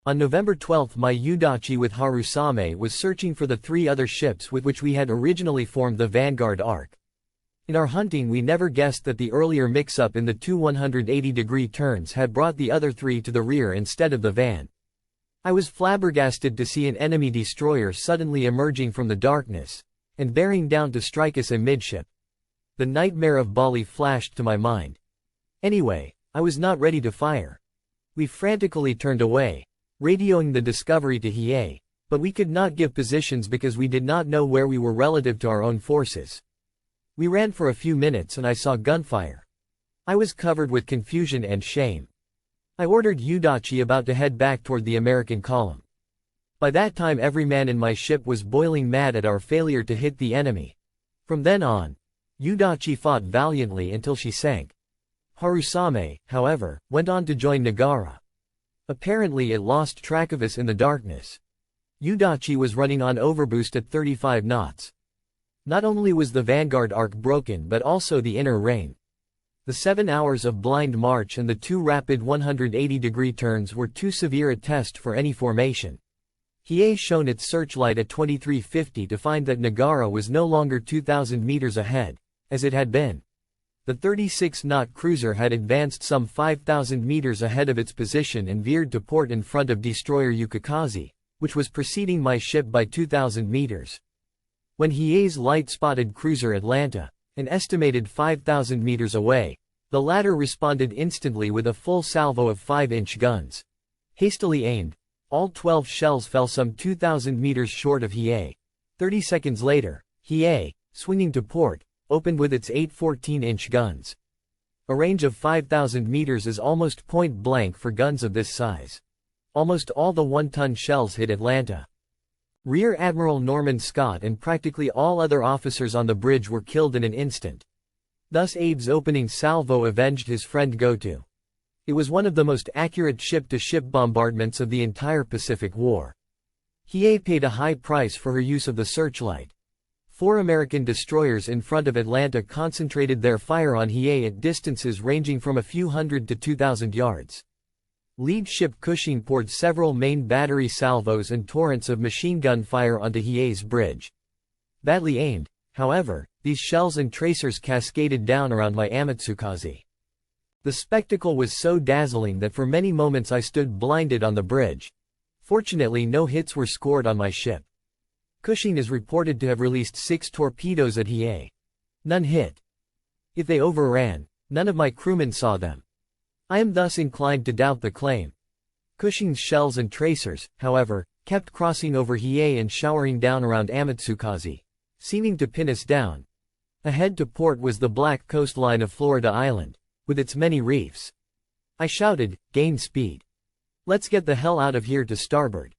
On November 12 my Udachi with Harusame was searching for the 3 other ships with which we had originally formed the Vanguard arc. In our hunting we never guessed that the earlier mix-up in the 2 180-degree turns had brought the other 3 to the rear instead of the van. I was flabbergasted to see an enemy destroyer suddenly emerging from the darkness, and bearing down to strike us amidship. The nightmare of Bali flashed to my mind. Anyway, I was not ready to fire. We frantically turned away, radioing the discovery to Hiei, but we could not give positions because we did not know where we were relative to our own forces. We ran for a few minutes and I saw gunfire. I was covered with confusion and shame. I ordered Udachi about to head back toward the American column. By that time every man in my ship was boiling mad at our failure to hit the enemy. From then on, Udachi fought valiantly until she sank. Harusame, however, went on to join Nagara. Apparently it lost track of us in the darkness. Udachi was running on overboost at 35 knots. Not only was the Vanguard arc broken but also the inner rein. The 7 hours of blind march and the 2 rapid 180-degree turns were too severe a test for any formation. Hiei shone its searchlight at 2350 to find that Nagara was no longer 2,000 meters ahead, as it had been. The 36-knot cruiser had advanced some 5,000 meters ahead of its position and veered to port in front of destroyer Yukikaze, which was preceding my ship by 2,000 meters. When Hiei's light spotted cruiser Atlanta, an estimated 5,000 meters away, the latter responded instantly with a full salvo of 5-inch guns. Hastily aimed, all 12 shells fell some 2,000 meters short of Hiei. 30 seconds later, Hiei, swinging to port, opened with its 8 14-inch guns. A range of 5,000 meters is almost point blank for guns of this size. Almost all the 1-ton shells hit Atlanta. Rear Admiral Norman Scott and practically all other officers on the bridge were killed in an instant. Thus Abe's opening salvo avenged his friend Goto. It was one of the most accurate ship-to-ship bombardments of the entire Pacific War. Hiei paid a high price for her use of the searchlight. 4 American destroyers in front of Atlanta concentrated their fire on Hiei at distances ranging from a few hundred to 2,000 yards. Lead ship Cushing poured several main battery salvos and torrents of machine gun fire onto Hiei's bridge. Badly aimed, however, these shells and tracers cascaded down around my Amatsukaze. The spectacle was so dazzling that for many moments I stood blinded on the bridge. Fortunately no hits were scored on my ship. Cushing is reported to have released 6 torpedoes at Hiei. None hit. If they overran, none of my crewmen saw them. I am thus inclined to doubt the claim. Cushing's shells and tracers, however, kept crossing over Hiei and showering down around Amatsukaze, seeming to pin us down. Ahead to port was the black coastline of Florida Island, with its many reefs. I shouted, "Gain speed. Let's get the hell out of here to starboard."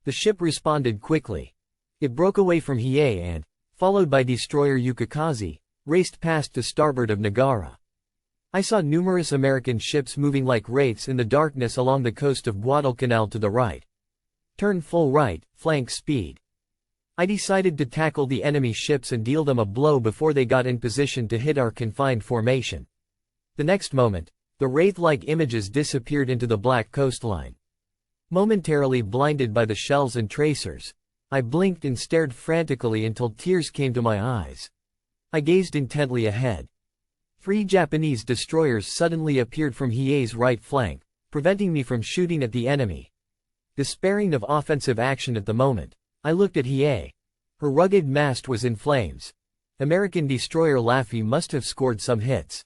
The ship responded quickly. It broke away from Hiei and, followed by destroyer Yukikaze, raced past to starboard of Nagara. I saw numerous American ships moving like wraiths in the darkness along the coast of Guadalcanal to the right. Turn full right, flank speed. I decided to tackle the enemy ships and deal them a blow before they got in position to hit our confined formation. The next moment, the wraith-like images disappeared into the black coastline. Momentarily blinded by the shells and tracers, I blinked and stared frantically until tears came to my eyes. I gazed intently ahead. 3 Japanese destroyers suddenly appeared from Hiei's right flank, preventing me from shooting at the enemy. Despairing of offensive action at the moment, I looked at Hiei. Her rugged mast was in flames. American destroyer Laffy must have scored some hits.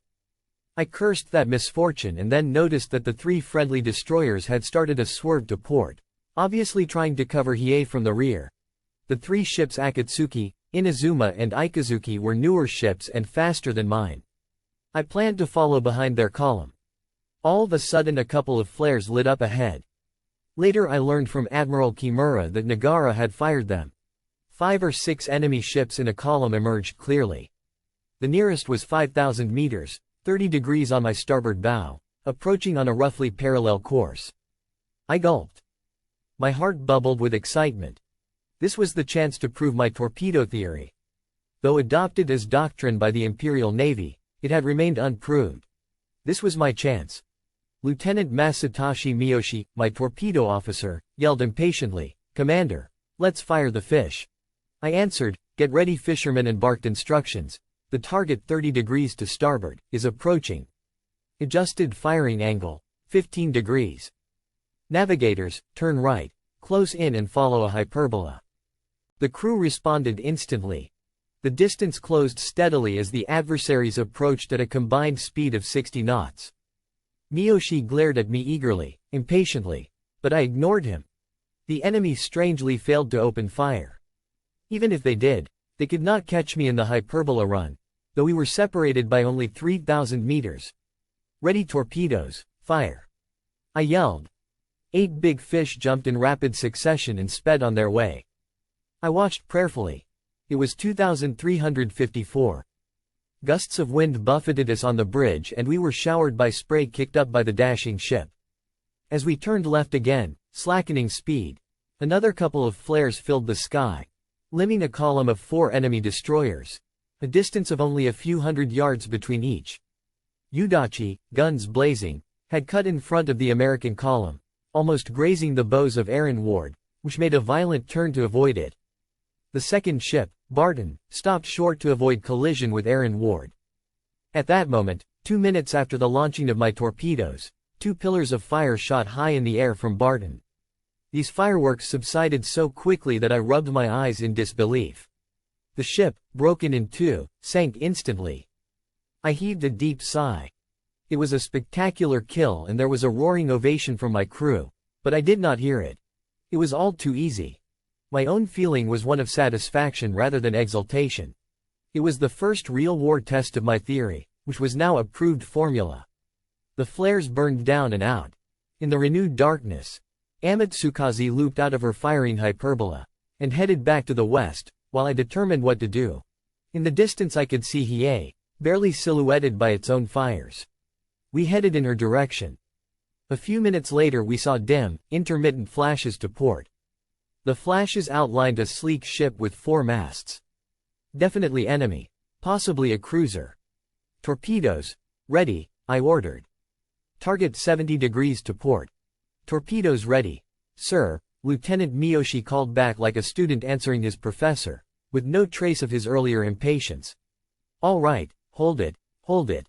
I cursed that misfortune and then noticed that the 3 friendly destroyers had started a swerve to port, obviously trying to cover Hiei from the rear. The 3 ships Akatsuki, Inazuma and Ikazuki were newer ships and faster than mine. I planned to follow behind their column. All of a sudden a couple of flares lit up ahead. Later I learned from Admiral Kimura that Nagara had fired them. 5 or 6 enemy ships in a column emerged clearly. The nearest was 5,000 meters, 30 degrees on my starboard bow, approaching on a roughly parallel course. I gulped. My heart bubbled with excitement. This was the chance to prove my torpedo theory. Though adopted as doctrine by the Imperial Navy, it had remained unproved. This was my chance. Lieutenant Masatoshi Miyoshi, my torpedo officer, yelled impatiently, "Commander, let's fire the fish." I answered, "Get ready fishermen," and barked instructions. "The target 30 degrees to starboard, is approaching. Adjusted firing angle, 15 degrees. Navigators, turn right, close in and follow a hyperbola." The crew responded instantly. The distance closed steadily as the adversaries approached at a combined speed of 60 knots. Miyoshi glared at me eagerly, impatiently, but I ignored him. The enemy strangely failed to open fire. Even if they did, they could not catch me in the hyperbola run, though we were separated by only 3,000 meters. "Ready torpedoes, fire!" I yelled. 8 big fish jumped in rapid succession and sped on their way. I watched prayerfully. It was 2,354. Gusts of wind buffeted us on the bridge and we were showered by spray kicked up by the dashing ship. As we turned left again, slackening speed, another couple of flares filled the sky, limning a column of 4 enemy destroyers, a distance of only a few hundred yards between each. Udachi, guns blazing, had cut in front of the American column, almost grazing the bows of Aaron Ward, which made a violent turn to avoid it. The second ship, Barton, stopped short to avoid collision with Aaron Ward. At that moment, 2 minutes after the launching of my torpedoes, 2 pillars of fire shot high in the air from Barton. These fireworks subsided so quickly that I rubbed my eyes in disbelief. The ship, broken in 2, sank instantly. I heaved a deep sigh. It was a spectacular kill and there was a roaring ovation from my crew, but I did not hear it. It was all too easy. My own feeling was one of satisfaction rather than exultation. It was the first real war test of my theory, which was now a proved formula. The flares burned down and out. In the renewed darkness, Amatsukaze looped out of her firing hyperbola, and headed back to the west, while I determined what to do. In the distance I could see Hiei, barely silhouetted by its own fires. We headed in her direction. A few minutes later we saw dim, intermittent flashes to port. The flashes outlined a sleek ship with 4 masts. Definitely enemy. Possibly a cruiser. "Torpedoes, ready," I ordered. "Target 70 degrees to port." "Torpedoes ready, sir," Lieutenant Miyoshi called back like a student answering his professor, with no trace of his earlier impatience. "All right, hold it, hold it.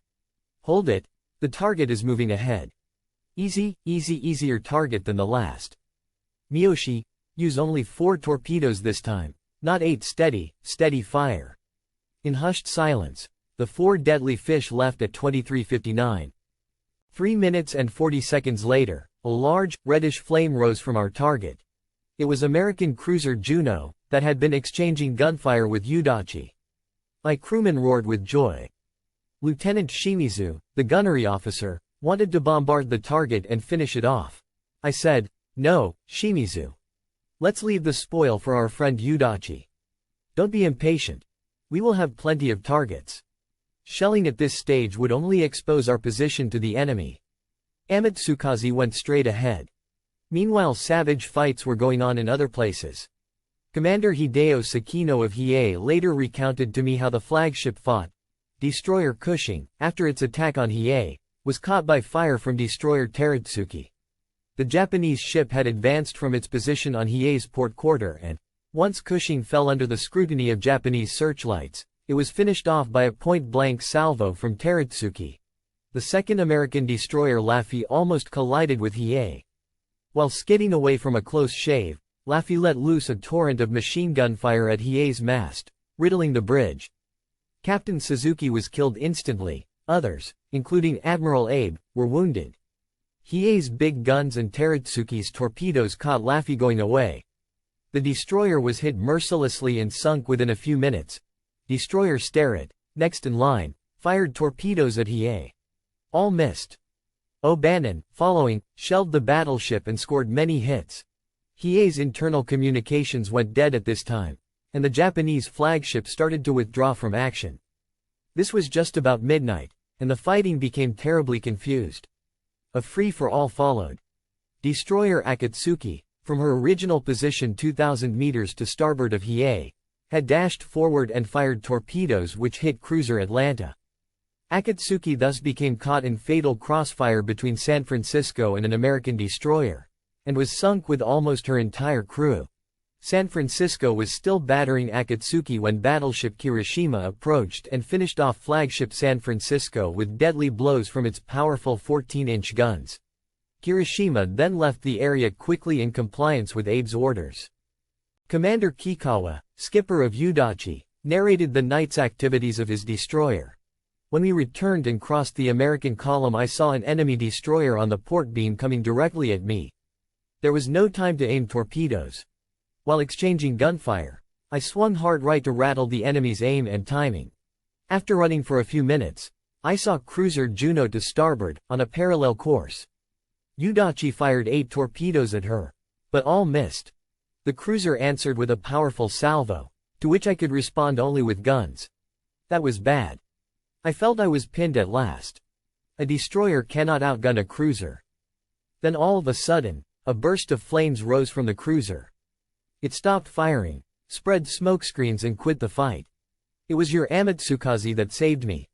Hold it, the target is moving ahead. Easier target than the last. Miyoshi, use only 4 torpedoes this time, not 8. Steady fire." In hushed silence, the 4 deadly fish left at 23:59. 3 minutes and 40 seconds later, a large, reddish flame rose from our target. It was American cruiser Juno, that had been exchanging gunfire with Udachi. My crewmen roared with joy. Lieutenant Shimizu, the gunnery officer, wanted to bombard the target and finish it off. I said, "No, Shimizu. Let's leave the spoil for our friend Udachi. Don't be impatient. We will have plenty of targets. Shelling at this stage would only expose our position to the enemy." Amatsukaze went straight ahead. Meanwhile savage fights were going on in other places. Commander Hideo Sakino of Hiei later recounted to me how the flagship fought. Destroyer Cushing, after its attack on Hiei, was caught by fire from destroyer Teretsuki. The Japanese ship had advanced from its position on Hiei's port quarter and, once Cushing fell under the scrutiny of Japanese searchlights, it was finished off by a point-blank salvo from Teretsuki. The second American destroyer Laffy almost collided with Hiei. While skidding away from a close shave, Laffy let loose a torrent of machine gun fire at Hiei's mast, riddling the bridge. Captain Suzuki was killed instantly. Others, including Admiral Abe, were wounded. Hiei's big guns and Teretsuki's torpedoes caught Laffy going away. The destroyer was hit mercilessly and sunk within a few minutes. Destroyer Sterret, next in line, fired torpedoes at Hiei. All missed. O'Bannon, following, shelled the battleship and scored many hits. Hiei's internal communications went dead at this time, and the Japanese flagship started to withdraw from action. This was just about midnight, and the fighting became terribly confused. A free-for-all followed. Destroyer Akatsuki, from her original position 2,000 meters to starboard of Hiei, had dashed forward and fired torpedoes which hit cruiser Atlanta. Akatsuki thus became caught in fatal crossfire between San Francisco and an American destroyer, and was sunk with almost her entire crew. San Francisco was still battering Akatsuki when battleship Kirishima approached and finished off flagship San Francisco with deadly blows from its powerful 14-inch guns. Kirishima then left the area quickly in compliance with Abe's orders. Commander Kikawa, skipper of Udachi, narrated the night's activities of his destroyer. When we returned and crossed the American column, I saw an enemy destroyer on the port beam coming directly at me. There was no time to aim torpedoes. While exchanging gunfire, I swung hard right to rattle the enemy's aim and timing. After running for a few minutes, I saw cruiser Juno to starboard, on a parallel course. Udachi fired 8 torpedoes at her, but all missed. The cruiser answered with a powerful salvo, to which I could respond only with guns. That was bad. I felt I was pinned at last. A destroyer cannot outgun a cruiser. Then all of a sudden, a burst of flames rose from the cruiser. It stopped firing, spread smokescreens and quit the fight. It was your Amatsukaze that saved me.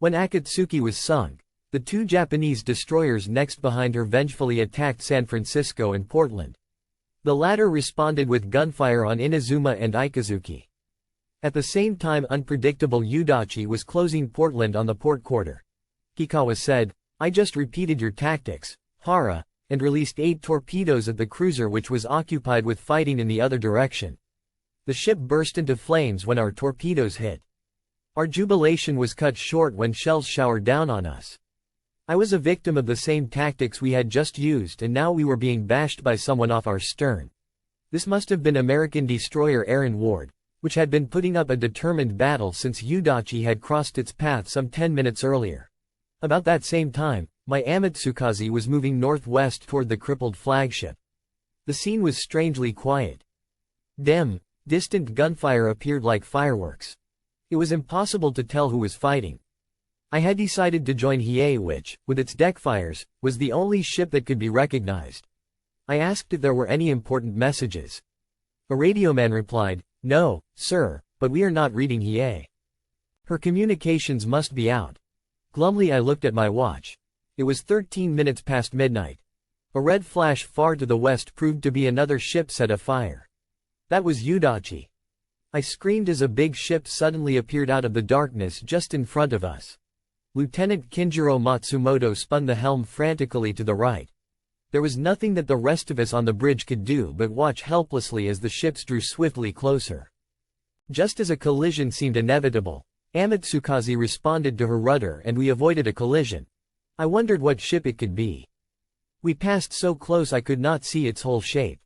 When Akatsuki was sunk, the 2 Japanese destroyers next behind her vengefully attacked San Francisco and Portland. The latter responded with gunfire on Inazuma and Ikazuki. At the same time, unpredictable Udachi was closing Portland on the port quarter. Kikawa said, "I just repeated your tactics, Hara," and released 8 torpedoes at the cruiser, which was occupied with fighting in the other direction. The ship burst into flames when our torpedoes hit. Our jubilation was cut short when shells showered down on us. I was a victim of the same tactics we had just used, and now we were being bashed by someone off our stern. This must have been American destroyer Aaron Ward, which had been putting up a determined battle since Udachi had crossed its path some 10 minutes earlier. About that same time, my Amatsukaze was moving northwest toward the crippled flagship. The scene was strangely quiet. Dim, distant gunfire appeared like fireworks. It was impossible to tell who was fighting. I had decided to join Hiei, which, with its deck fires, was the only ship that could be recognized. I asked if there were any important messages. A radioman replied, "No, sir, but we are not reading Hiei. Her communications must be out." Glumly I looked at my watch. It was 13 minutes past midnight. A red flash far to the west proved to be another ship set afire. That was Udachi. I screamed as a big ship suddenly appeared out of the darkness just in front of us. Lieutenant Kinjiro Matsumoto spun the helm frantically to the right. There was nothing that the rest of us on the bridge could do but watch helplessly as the ships drew swiftly closer. Just as a collision seemed inevitable, Amatsukaze responded to her rudder and we avoided a collision. I wondered what ship it could be. We passed so close I could not see its whole shape.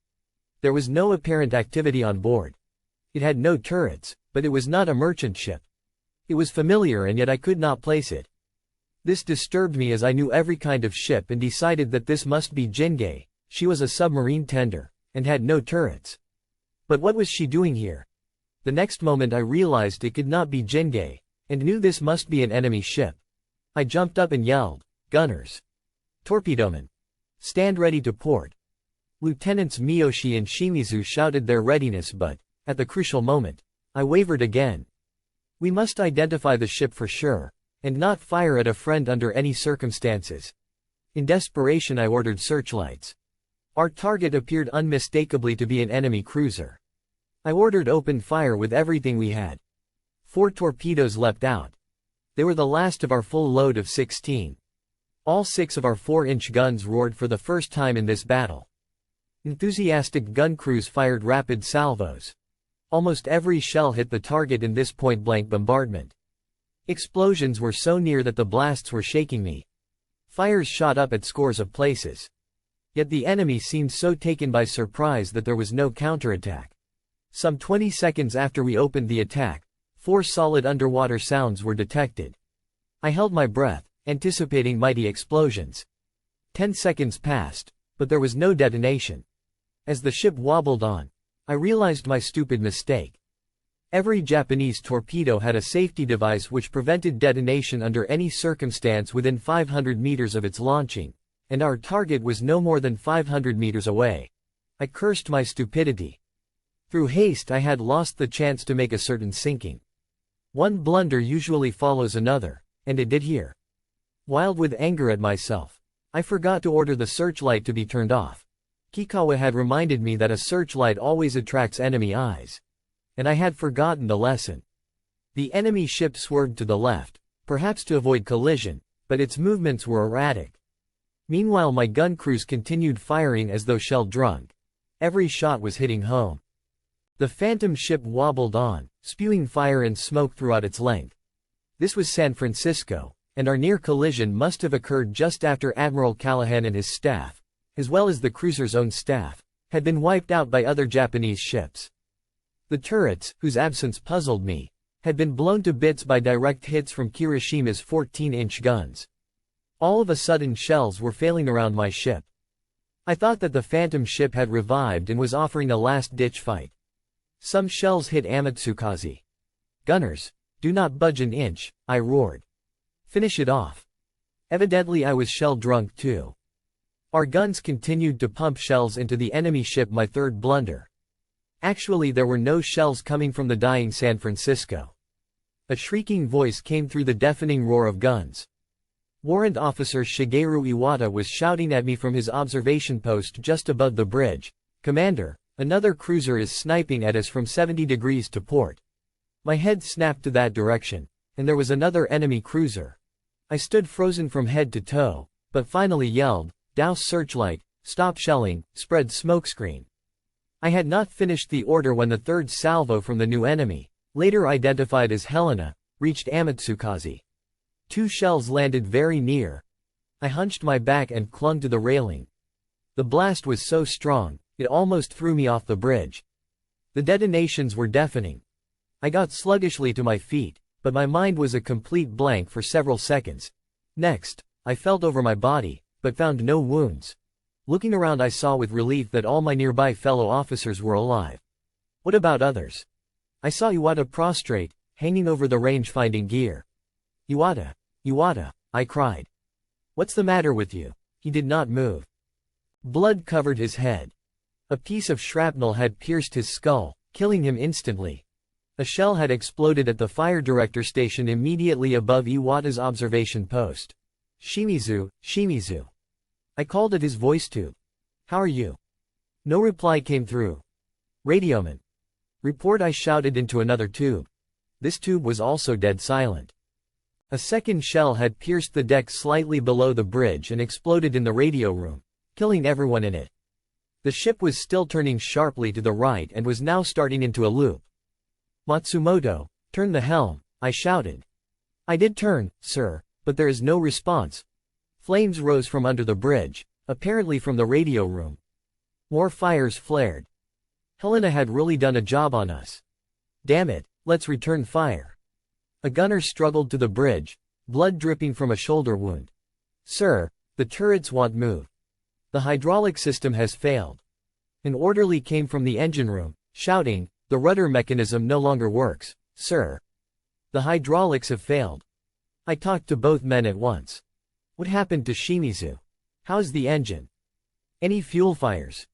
There was no apparent activity on board. It had no turrets, but it was not a merchant ship. It was familiar and yet I could not place it. This disturbed me as I knew every kind of ship and decided that this must be Jingei. She was a submarine tender, and had no turrets. But what was she doing here? The next moment I realized it could not be Jingei, and knew this must be an enemy ship. I jumped up and yelled, "Gunners! Torpedomen! Stand ready to port!" Lieutenants Miyoshi and Shimizu shouted their readiness, but, at the crucial moment, I wavered again. We must identify the ship for sure, and not fire at a friend under any circumstances. In desperation I ordered searchlights. Our target appeared unmistakably to be an enemy cruiser. I ordered open fire with everything we had. 4 torpedoes leapt out. They were the last of our full load of 16. All 6 of our 4-inch guns roared for the first time in this battle. Enthusiastic gun crews fired rapid salvos. Almost every shell hit the target in this point-blank bombardment. Explosions were so near that the blasts were shaking me. Fires shot up at scores of places. Yet the enemy seemed so taken by surprise that there was no counterattack. Some 20 seconds after we opened the attack, 4 solid underwater sounds were detected. I held my breath, anticipating mighty explosions. 10 seconds passed, but there was no detonation. As the ship wobbled on, I realized my stupid mistake. Every Japanese torpedo had a safety device which prevented detonation under any circumstance within 500 meters of its launching, and our target was no more than 500 meters away. I cursed my stupidity. Through haste I had lost the chance to make a certain sinking. One blunder usually follows another, And it did here. Wild with anger at myself, I forgot to order the searchlight to be turned off. Kikawa had reminded me that a searchlight always attracts enemy eyes. And I had forgotten the lesson. The enemy ship swerved to the left, perhaps to avoid collision, but its movements were erratic. Meanwhile my gun crews continued firing as though shell-drunk. Every shot was hitting home. The phantom ship wobbled on, spewing fire and smoke throughout its length. This was San Francisco, and our near collision must have occurred just after Admiral Callahan and his staff, as well as the cruiser's own staff, had been wiped out by other Japanese ships. The turrets, whose absence puzzled me, had been blown to bits by direct hits from Kirishima's 14-inch guns. All of a sudden shells were failing around my ship. I thought that the phantom ship had revived and was offering a last-ditch fight. Some shells hit Amatsukaze. "Gunners, do not budge an inch," I roared. "Finish it off." Evidently I was shell-drunk too. Our guns continued to pump shells into the enemy ship, my third blunder. Actually there were no shells coming from the dying San Francisco. A shrieking voice came through the deafening roar of guns. Warrant Officer Shigeru Iwata was shouting at me from his observation post just above the bridge. "Commander, another cruiser is sniping at us from 70 degrees to port." My head snapped to that direction, and there was another enemy cruiser. I stood frozen from head to toe, but finally yelled, "Douse searchlight, stop shelling, spread smokescreen." I had not finished the order when the third salvo from the new enemy, later identified as Helena, reached Amatsukaze. 2 shells landed very near. I hunched my back and clung to the railing. The blast was so strong, it almost threw me off the bridge. The detonations were deafening. I got sluggishly to my feet, but my mind was a complete blank for several seconds. Next, I felt over my body, but found no wounds. Looking around I saw with relief that all my nearby fellow officers were alive. What about others? I saw Iwata prostrate, hanging over the range-finding gear. "Iwata, Iwata," I cried. "What's the matter with you?" He did not move. Blood covered his head. A piece of shrapnel had pierced his skull, killing him instantly. A shell had exploded at the fire director station immediately above Iwata's observation post. "Shimizu, Shimizu." I called at his voice tube. "How are you?" No reply came through. "Radioman." "Report," I shouted into another tube. This tube was also dead silent. A second shell had pierced the deck slightly below the bridge and exploded in the radio room, killing everyone in it. The ship was still turning sharply to the right and was now starting into a loop. "Matsumoto, turn the helm," I shouted. "I did turn, sir, but there is no response." Flames rose from under the bridge, apparently from the radio room. More fires flared. Helena had really done a job on us. "Damn it, let's return fire." A gunner struggled to the bridge, blood dripping from a shoulder wound. "Sir, the turrets won't move. The hydraulic system has failed." An orderly came from the engine room, shouting, "The rudder mechanism no longer works, sir. The hydraulics have failed." I talked to both men at once. "What happened to Shimizu? How's the engine? Any fuel fires?"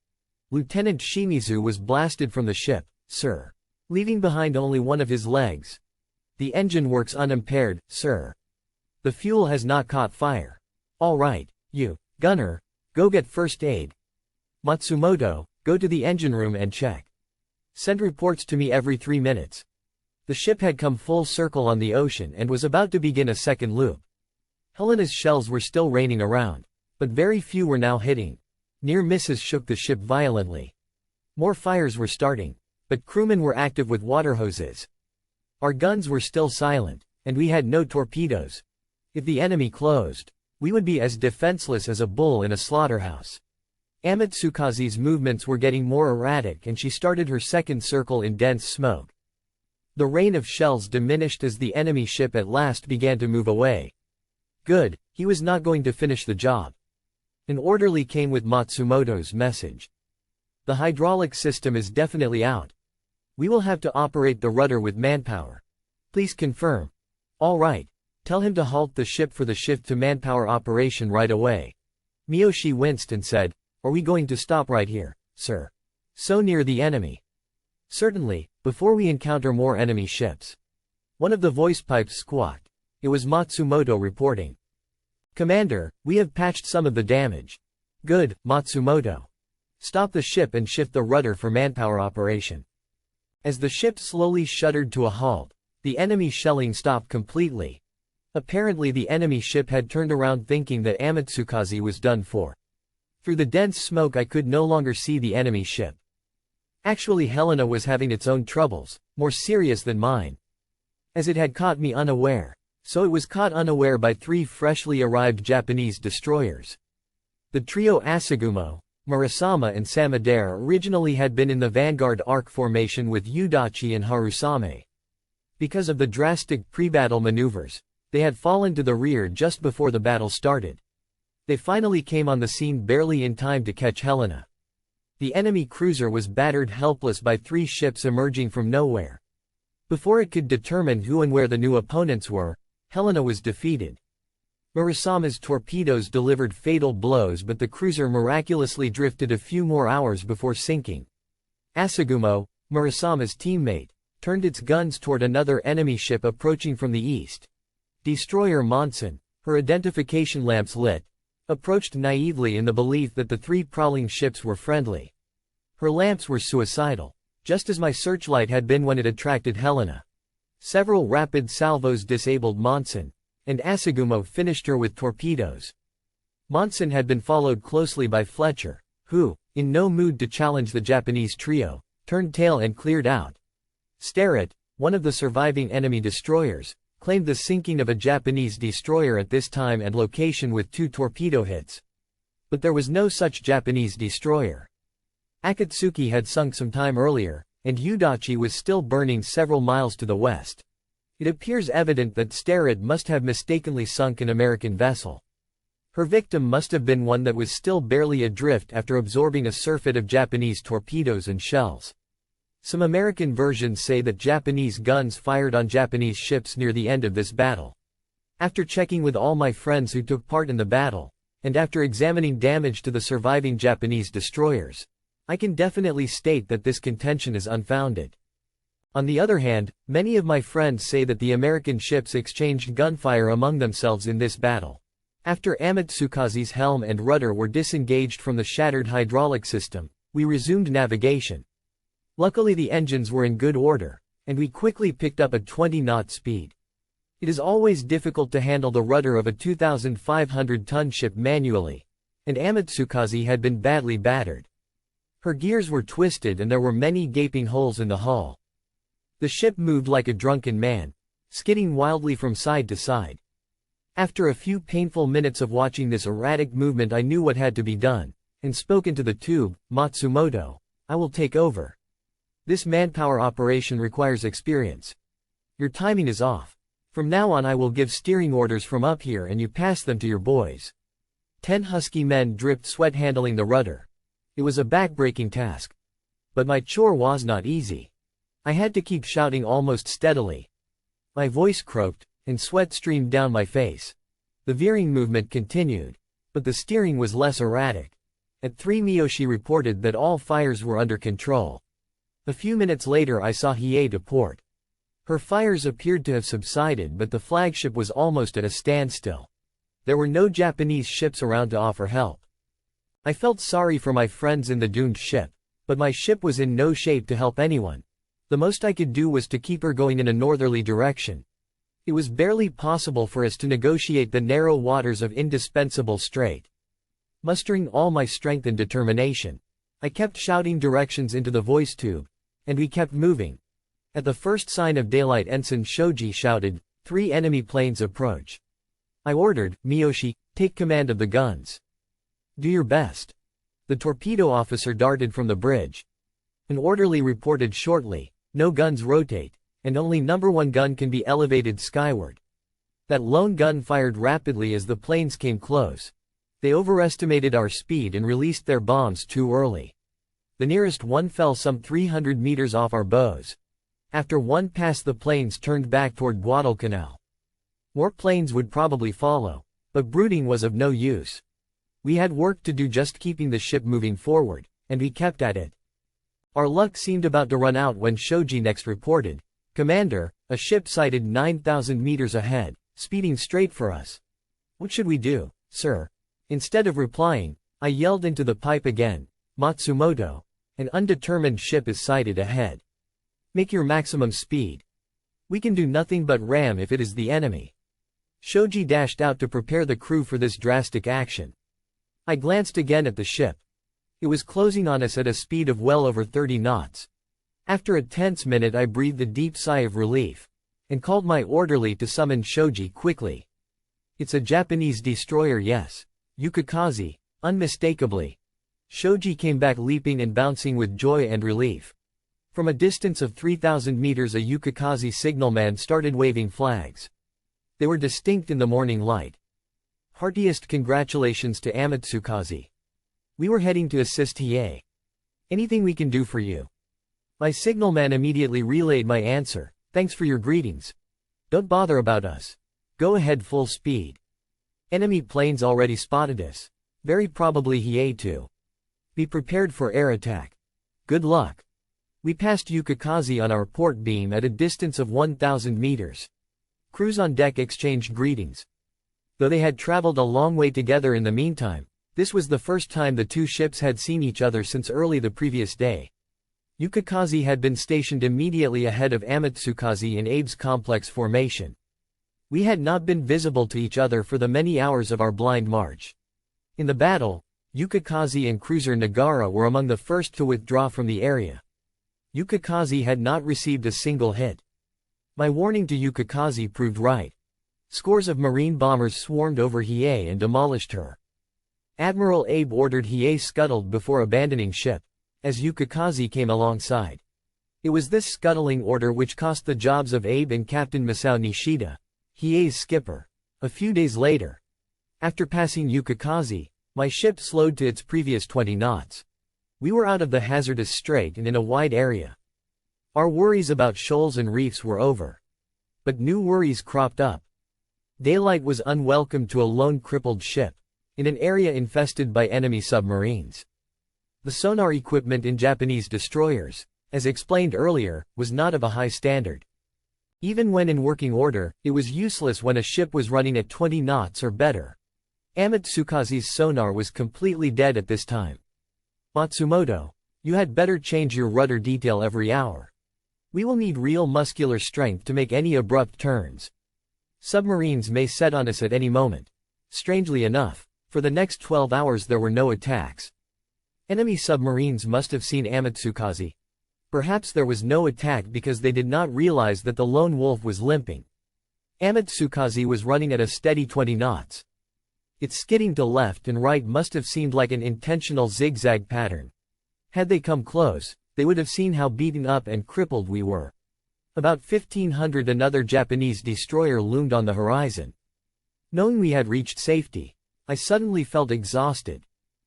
"Lieutenant Shimizu was blasted from the ship, sir, leaving behind only one of his legs. The engine works unimpaired, sir. The fuel has not caught fire." "All right, you, gunner, go get first aid. Matsumoto, go to the engine room and check. Send reports to me every 3 minutes." The ship had come full circle on the ocean and was about to begin a second loop. Helena's shells were still raining around, but very few were now hitting. Near misses shook the ship violently. More fires were starting, but crewmen were active with water hoses. Our guns were still silent, and we had no torpedoes. If the enemy closed, we would be as defenseless as a bull in a slaughterhouse. Amatsukaze's movements were getting more erratic and she started her second circle in dense smoke. The rain of shells diminished as the enemy ship at last began to move away. Good, he was not going to finish the job. An orderly came with Matsumoto's message. "The hydraulic system is definitely out. We will have to operate the rudder with manpower. Please confirm." "All right. Tell him to halt the ship for the shift to manpower operation right away." Miyoshi winced and said, "Are we going to stop right here, sir? So near the enemy?" "Certainly, before we encounter more enemy ships." One of the voice pipes squawked. It was Matsumoto reporting. "Commander, we have patched some of the damage." "Good, Matsumoto. Stop the ship and shift the rudder for manpower operation." As the ship slowly shuddered to a halt, the enemy shelling stopped completely. Apparently the enemy ship had turned around thinking that Amatsukaze was done for. Through the dense smoke I could no longer see the enemy ship. Actually Helena was having its own troubles, more serious than mine. As it had caught me unaware, so it was caught unaware by 3 freshly arrived Japanese destroyers. The trio Asagumo, Murasame and Samadare originally had been in the vanguard arc formation with Udachi and Harusame. Because of the drastic pre-battle maneuvers, they had fallen to the rear just before the battle started. They finally came on the scene barely in time to catch Helena. The enemy cruiser was battered helpless by 3 ships emerging from nowhere. Before it could determine who and where the new opponents were, Helena was defeated. Murasame's torpedoes delivered fatal blows, but the cruiser miraculously drifted a few more hours before sinking. Asagumo, Murasame's teammate, turned its guns toward another enemy ship approaching from the east. Destroyer Monson, her identification lamps lit, approached naively in the belief that the 3 prowling ships were friendly. Her lamps were suicidal, just as my searchlight had been when it attracted Helena. Several rapid salvos disabled Monson, and Asagumo finished her with torpedoes. Monson had been followed closely by Fletcher, who, in no mood to challenge the Japanese trio, turned tail and cleared out. Starrett, one of the surviving enemy destroyers, claimed the sinking of a Japanese destroyer at this time and location with 2 torpedo hits. But there was no such Japanese destroyer. Akatsuki had sunk some time earlier, and Udachi was still burning several miles to the west. It appears evident that Starrett must have mistakenly sunk an American vessel. Her victim must have been one that was still barely adrift after absorbing a surfeit of Japanese torpedoes and shells. Some American versions say that Japanese guns fired on Japanese ships near the end of this battle. After checking with all my friends who took part in the battle, and after examining damage to the surviving Japanese destroyers, I can definitely state that this contention is unfounded. On the other hand, many of my friends say that the American ships exchanged gunfire among themselves in this battle. After Amatsukaze's helm and rudder were disengaged from the shattered hydraulic system, we resumed navigation. Luckily the engines were in good order, and we quickly picked up a 20-knot speed. It is always difficult to handle the rudder of a 2,500-ton ship manually, and Amatsukaze had been badly battered. Her gears were twisted and there were many gaping holes in the hull. The ship moved like a drunken man, skidding wildly from side to side. After a few painful minutes of watching this erratic movement I knew what had to be done, and spoke into the tube. "Matsumoto, I will take over. This manpower operation requires experience. Your timing is off. From now on I will give steering orders from up here and you pass them to your boys." 10 husky men dripped sweat handling the rudder. It was a back-breaking task. But my chore was not easy. I had to keep shouting almost steadily. My voice croaked, and sweat streamed down my face. The veering movement continued, but the steering was less erratic. At 3 Miyoshi reported that all fires were under control. A few minutes later I saw Hiei to port. Her fires appeared to have subsided, but the flagship was almost at a standstill. There were no Japanese ships around to offer help. I felt sorry for my friends in the doomed ship, but my ship was in no shape to help anyone. The most I could do was to keep her going in a northerly direction. It was barely possible for us to negotiate the narrow waters of Indispensable Strait. Mustering all my strength and determination, I kept shouting directions into the voice tube, and we kept moving. At the first sign of daylight Ensign Shoji shouted, "3 enemy planes approach." I ordered, "Miyoshi, take command of the guns. Do your best." The torpedo officer darted from the bridge. An orderly reported shortly, "No guns rotate, and only number 1 gun can be elevated skyward." That lone gun fired rapidly as the planes came close. They overestimated our speed and released their bombs too early. The nearest one fell some 300 meters off our bows. After one passed, the planes turned back toward Guadalcanal. More planes would probably follow, but brooding was of no use. We had work to do just keeping the ship moving forward, and we kept at it. Our luck seemed about to run out when Shoji next reported, "Commander, a ship sighted 9,000 meters ahead, speeding straight for us. What should we do, sir? Instead of replying, I yelled into the pipe again. Matsumoto, an undetermined ship is sighted ahead. Make your maximum speed. We can do nothing but ram if it is the enemy. Shoji dashed out to prepare the crew for this drastic action. I glanced again at the ship. It was closing on us at a speed of well over 30 knots. After a tense minute I breathed a deep sigh of relief, and called my orderly to summon Shoji quickly. It's a Japanese destroyer, yes. Yukikaze, unmistakably. Shoji came back leaping and bouncing with joy and relief. From a distance of 3,000 meters a Yukikaze signalman started waving flags. They were distinct in the morning light. Heartiest congratulations to Amatsukaze. We were heading to assist Hiei. Anything we can do for you? My signalman immediately relayed my answer. Thanks for your greetings. Don't bother about us. Go ahead full speed. Enemy planes already spotted us. Very probably Hiei too. Be prepared for air attack. Good luck. We passed Yukikaze on our port beam at a distance of 1,000 meters. Crews on deck exchanged greetings. Though they had traveled a long way together in the meantime, this was the first time the two ships had seen each other since early the previous day. Yukikaze had been stationed immediately ahead of Amatsukaze in Abe's complex formation. We had not been visible to each other for the many hours of our blind march. In the battle, Yukikaze and cruiser Nagara were among the first to withdraw from the area. Yukikaze had not received a single hit. My warning to Yukikaze proved right. Scores of marine bombers swarmed over Hiei and demolished her. Admiral Abe ordered Hiei scuttled before abandoning ship, as Yukikaze came alongside. It was this scuttling order which cost the jobs of Abe and Captain Masao Nishida, Hiei's skipper. A few days later, after passing Yukikaze, my ship slowed to its previous 20 knots. We were out of the hazardous strait and in a wide area. Our worries about shoals and reefs were over. But new worries cropped up. Daylight was unwelcome to a lone crippled ship, in an area infested by enemy submarines. The sonar equipment in Japanese destroyers, as explained earlier, was not of a high standard. Even when in working order, it was useless when a ship was running at 20 knots or better. Amatsukaze's sonar was completely dead at this time. Matsumoto, you had better change your rudder detail every hour. We will need real muscular strength to make any abrupt turns. Submarines may set on us at any moment. Strangely enough, for the next 12 hours there were no attacks. Enemy submarines must have seen Amatsukaze. Perhaps there was no attack because they did not realize that the lone wolf was limping. Amatsukaze was running at a steady 20 knots. Its skidding to left and right must have seemed like an intentional zigzag pattern. Had they come close, they would have seen how beaten up and crippled we were. About 1,500 another Japanese destroyer loomed on the horizon. Knowing we had reached safety, I suddenly felt exhausted.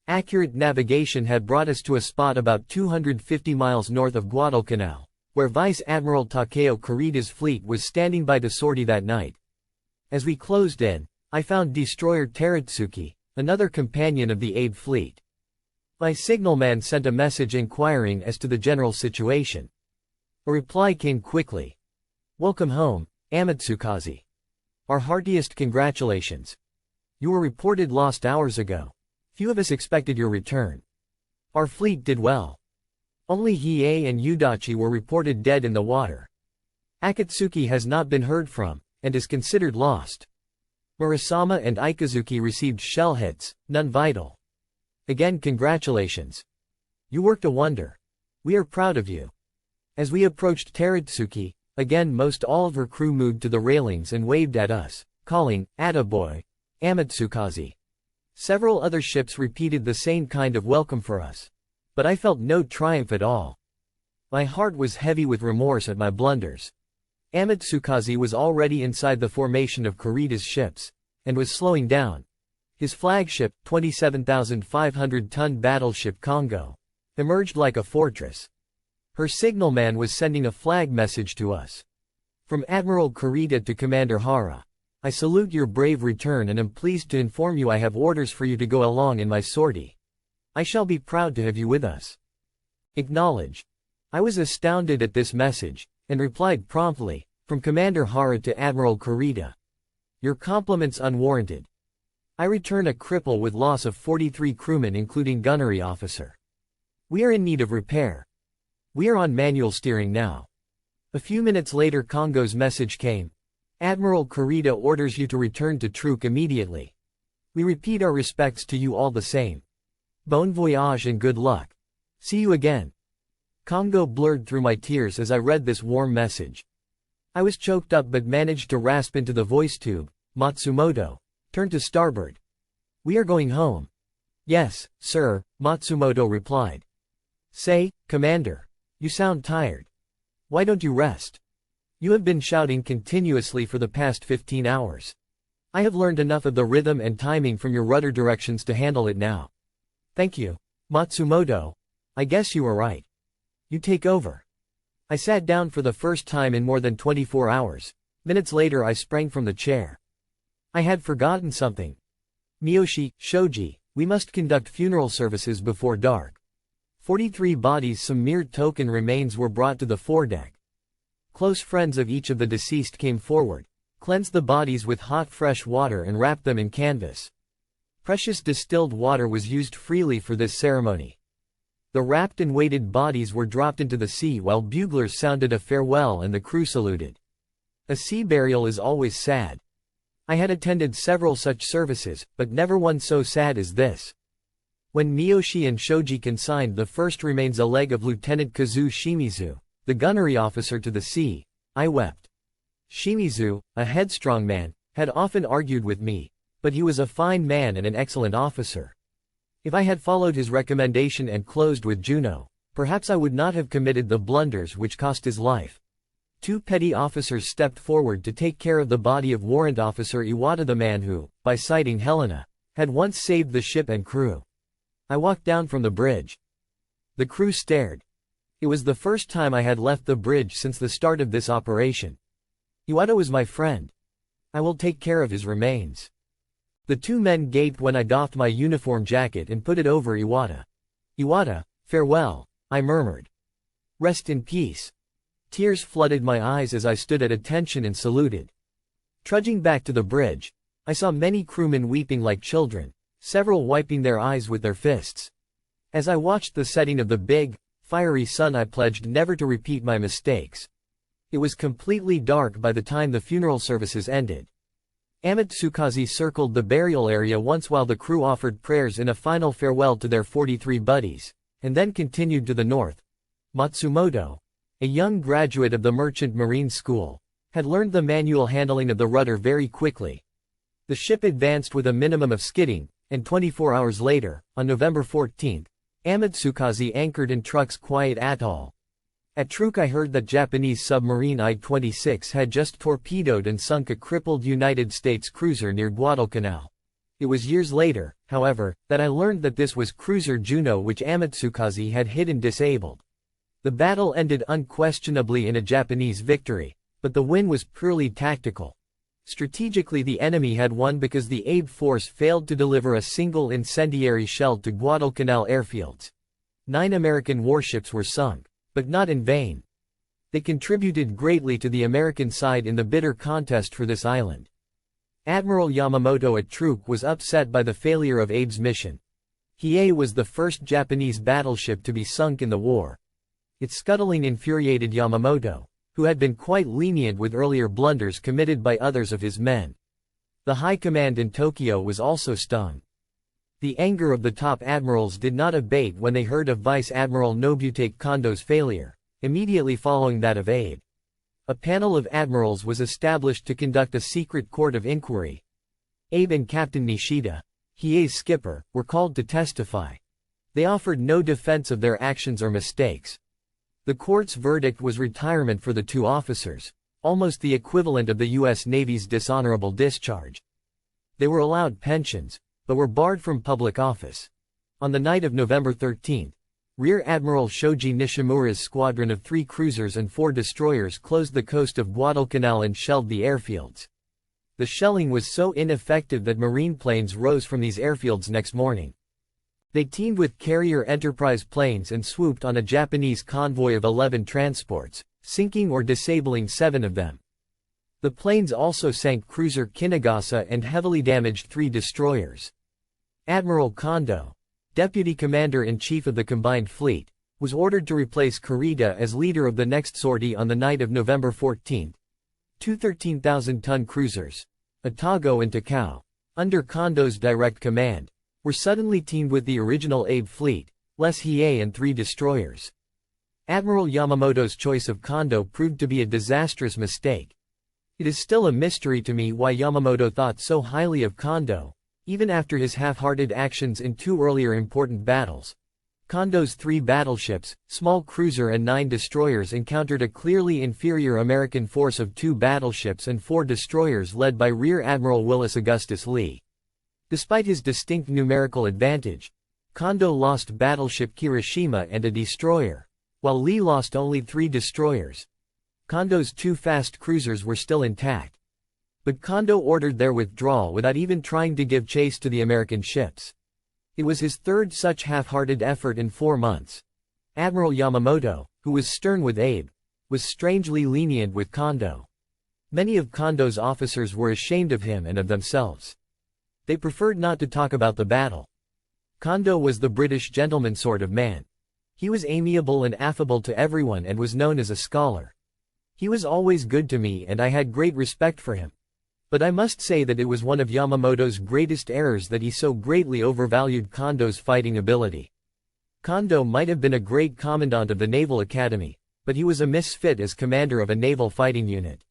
Accurate navigation had brought us to a spot about 250 miles north of Guadalcanal, where Vice Admiral Takeo Kurida's fleet was standing by to sortie that night. As we closed in, I found destroyer Teretsuki, another companion of the Abe fleet. My signalman sent a message inquiring as to the general situation. A reply came quickly. Welcome home, Amatsukaze. Our heartiest congratulations. You were reported lost hours ago. Few of us expected your return. Our fleet did well. Only Hiei and Udachi were reported dead in the water. Akatsuki has not been heard from, and is considered lost. Murasama and Ikazuki received shell hits, none vital. Again congratulations. You worked a wonder. We are proud of you. As we approached Teretsuki, again most all of her crew moved to the railings and waved at us, calling, "Attaboy, Amatsukaze." Several other ships repeated the same kind of welcome for us. But I felt no triumph at all. My heart was heavy with remorse at my blunders. Amatsukaze was already inside the formation of Kurida's ships, and was slowing down. His flagship, 27,500-ton battleship Kongo, emerged like a fortress. Her signalman was sending a flag message to us. From Admiral Kurita to Commander Hara, I salute your brave return and am pleased to inform you I have orders for you to go along in my sortie. I shall be proud to have you with us. Acknowledge. I was astounded at this message, and replied promptly, from Commander Hara to Admiral Kurita. Your compliments unwarranted. I return a cripple with loss of 43 crewmen including gunnery officer. We are in need of repair. We are on manual steering now. A few minutes later Congo's message came. Admiral Kurita orders you to return to Truk immediately. We repeat our respects to you all the same. Bon voyage and good luck. See you again. Congo blurred through my tears as I read this warm message. I was choked up but managed to rasp into the voice tube. Matsumoto, turn to starboard. We are going home. Yes, sir, Matsumoto replied. Say, Commander, you sound tired. Why don't you rest? You have been shouting continuously for the past 15 hours. I have learned enough of the rhythm and timing from your rudder directions to handle it now. Thank you, Matsumoto. I guess you are right. You take over. I sat down for the first time in more than 24 hours. Minutes later I sprang from the chair. I had forgotten something. Miyoshi, Shoji, we must conduct funeral services before dark. 43 bodies, some mere token remains, were brought to the foredeck. Close friends of each of the deceased came forward, cleansed the bodies with hot fresh water and wrapped them in canvas. Precious distilled water was used freely for this ceremony. The wrapped and weighted bodies were dropped into the sea while buglers sounded a farewell and the crew saluted. A sea burial is always sad. I had attended several such services, but never one so sad as this. When Miyoshi and Shoji consigned the first remains, a leg of Lieutenant Kazu Shimizu, the gunnery officer, to the sea, I wept. Shimizu, a headstrong man, had often argued with me, but he was a fine man and an excellent officer. If I had followed his recommendation and closed with Juno, perhaps I would not have committed the blunders which cost his life. Two petty officers stepped forward to take care of the body of Warrant Officer Iwata, the man who, by sighting Helena, had once saved the ship and crew. I walked down from the bridge. The crew stared. It was the first time I had left the bridge since the start of this operation. Iwata was my friend. I will take care of his remains. The two men gaped when I doffed my uniform jacket and put it over Iwata. Iwata, farewell, I murmured. Rest in peace. Tears flooded my eyes as I stood at attention and saluted. Trudging back to the bridge, I saw many crewmen weeping like children, several wiping their eyes with their fists. As I watched the setting of the big, fiery sun, I pledged never to repeat my mistakes. It was completely dark by the time the funeral services ended. Amatsukaze circled the burial area once while the crew offered prayers in a final farewell to their 43 buddies, and then continued to the north. Matsumoto, a young graduate of the Merchant Marine School, had learned the manual handling of the rudder very quickly. The ship advanced with a minimum of skidding, and 24 hours later, on November 14, Amatsukaze anchored in Truk's quiet atoll. At Truk I heard that Japanese submarine I-26 had just torpedoed and sunk a crippled United States cruiser near Guadalcanal. It was years later, however, that I learned that this was cruiser Juno, which Amatsukaze had hit and disabled. The battle ended unquestionably in a Japanese victory, but the win was purely tactical. Strategically, the enemy had won because the aid force failed to deliver a single incendiary shell to Guadalcanal airfields. 9 American warships were sunk, but not in vain. They contributed greatly to the American side in the bitter contest for this island. Admiral Yamamoto at Truk was upset by the failure of Abe's mission. Hiei was the first Japanese battleship to be sunk in the war. Its scuttling infuriated Yamamoto, who had been quite lenient with earlier blunders committed by others of his men. The high command in Tokyo was also stung. The anger of the top admirals did not abate when they heard of Vice Admiral Nobutake Kondo's failure, immediately following that of Abe. A panel of admirals was established to conduct a secret court of inquiry. Abe and Captain Nishida, Hiei's skipper, were called to testify. They offered no defense of their actions or mistakes. The court's verdict was retirement for the two officers, almost the equivalent of the U.S. Navy's dishonorable discharge. They were allowed pensions, but were barred from public office. On the night of November 13, Rear Admiral Shoji Nishimura's squadron of 3 cruisers and 4 destroyers closed the coast of Guadalcanal and shelled the airfields. The shelling was so ineffective that Marine planes rose from these airfields next morning. They teamed with carrier Enterprise planes and swooped on a Japanese convoy of 11 transports, sinking or disabling 7 of them. The planes also sank cruiser Kinagasa and heavily damaged 3 destroyers. Admiral Kondo, Deputy Commander-in-Chief of the Combined Fleet, was ordered to replace Kurita as leader of the next sortie on the night of November 14. Two 13,000-ton cruisers, Otago and Takao, under Kondo's direct command, were suddenly teamed with the original Abe fleet, less Hiei and 3 destroyers. Admiral Yamamoto's choice of Kondo proved to be a disastrous mistake. It is still a mystery to me why Yamamoto thought so highly of Kondo, even after his half-hearted actions in 2 earlier important battles. Kondo's 3 battleships, small cruiser and 9 destroyers encountered a clearly inferior American force of 2 battleships and 4 destroyers led by Rear Admiral Willis Augustus Lee. Despite his distinct numerical advantage, Kondo lost battleship Kirishima and a destroyer, while Lee lost only 3 destroyers. Kondo's 2 fast cruisers were still intact. But Kondo ordered their withdrawal without even trying to give chase to the American ships. It was his 3rd such half-hearted effort in 4 months. Admiral Yamamoto, who was stern with Abe, was strangely lenient with Kondo. Many of Kondo's officers were ashamed of him and of themselves. They preferred not to talk about the battle. Kondo was the British gentleman sort of man. He was amiable and affable to everyone and was known as a scholar. He was always good to me and I had great respect for him. But I must say that it was one of Yamamoto's greatest errors that he so greatly overvalued Kondo's fighting ability. Kondo might have been a great commandant of the Naval Academy, but he was a misfit as commander of a naval fighting unit.